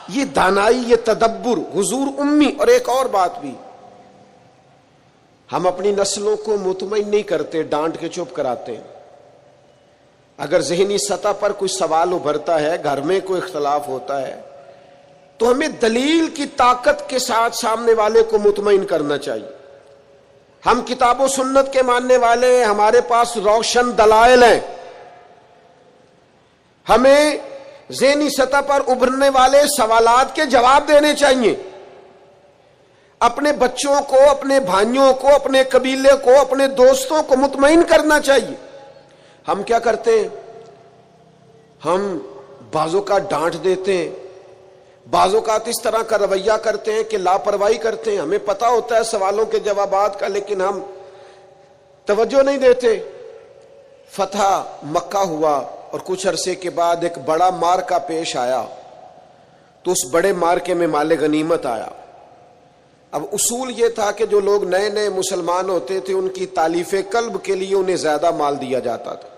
یہ دانائی، یہ تدبر، حضور امی۔ اور ایک اور بات بھی، ہم اپنی نسلوں کو مطمئن نہیں کرتے، ڈانٹ کے چپ کراتے ہیں۔ اگر ذہنی سطح پر کوئی سوال ابھرتا ہے، گھر میں کوئی اختلاف ہوتا ہے، تو ہمیں دلیل کی طاقت کے ساتھ سامنے والے کو مطمئن کرنا چاہیے۔ ہم کتاب و سنت کے ماننے والے ہیں، ہمارے پاس روشن دلائل ہیں، ہمیں ذہنی سطح پر ابھرنے والے سوالات کے جواب دینے چاہیے۔ اپنے بچوں کو، اپنے بھائیوں کو، اپنے قبیلے کو، اپنے دوستوں کو مطمئن کرنا چاہیے۔ ہم کیا کرتے ہیں؟ ہم بعض اوقات ڈانٹ دیتے ہیں، بعض اوقات اس طرح کا رویہ کرتے ہیں کہ لاپرواہی کرتے ہیں۔ ہمیں پتہ ہوتا ہے سوالوں کے جوابات کا، لیکن ہم توجہ نہیں دیتے۔ فتح مکہ ہوا اور کچھ عرصے کے بعد ایک بڑا مارکا پیش آیا، تو اس بڑے مارکے میں مال غنیمت آیا۔ اب اصول یہ تھا کہ جو لوگ نئے نئے مسلمان ہوتے تھے ان کی تالیف قلب کے لیے انہیں زیادہ مال دیا جاتا تھا،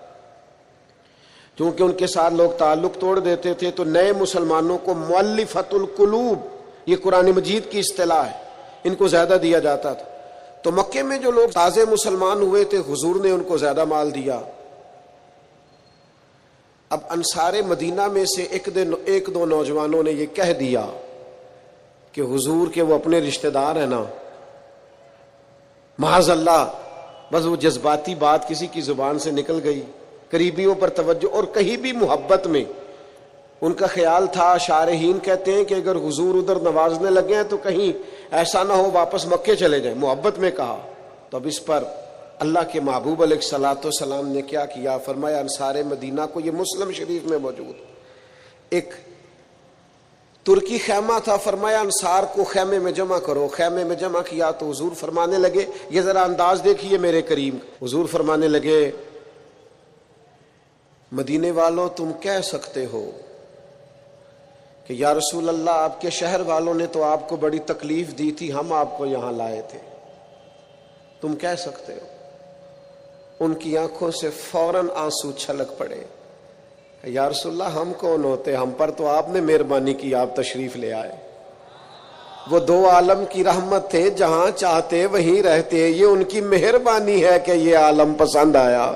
کیونکہ ان کے ساتھ لوگ تعلق توڑ دیتے تھے۔ تو نئے مسلمانوں کو مؤلفۃ القلوب، یہ قرآن مجید کی اصطلاح ہے، ان کو زیادہ دیا جاتا تھا۔ تو مکے میں جو لوگ تازے مسلمان ہوئے تھے، حضور نے ان کو زیادہ مال دیا۔ اب انصار مدینہ میں سے ایک دو نوجوانوں نے یہ کہہ دیا کہ حضور کے وہ اپنے رشتہ دار ہیں نا، معاذ اللہ، بس وہ جذباتی بات کسی کی زبان سے نکل گئی، قریبیوں پر توجہ، اور کہیں بھی محبت میں ان کا خیال تھا۔ شارحین کہتے ہیں کہ اگر حضور ادھر نوازنے لگے ہیں تو کہیں ایسا نہ ہو واپس مکے چلے جائیں، محبت میں کہا۔ تو اب اس پر اللہ کے محبوب علیہ الصلوۃ والسلام نے کیا کیا؟ فرمایا انصار مدینہ کو، یہ مسلم شریف میں موجود ایک ترکی خیمہ تھا، فرمایا انصار کو خیمے میں جمع کرو۔ خیمے میں جمع کیا تو حضور فرمانے لگے، یہ ذرا انداز دیکھیے میرے کریم، حضور فرمانے لگے، مدینے والوں تم کہہ سکتے ہو کہ یا رسول اللہ آپ کے شہر والوں نے تو آپ کو بڑی تکلیف دی تھی، ہم آپ کو یہاں لائے تھے، تم کہہ سکتے ہو۔ ان کی آنکھوں سے فوراً آنسو چھلک پڑے، یا رسول اللہ ہم کون ہوتے، ہم پر تو آپ نے مہربانی کی، آپ تشریف لے آئے۔ وہ دو عالم کی رحمت تھے، جہاں چاہتے وہیں رہتے، یہ ان کی مہربانی ہے کہ یہ عالم پسند آیا۔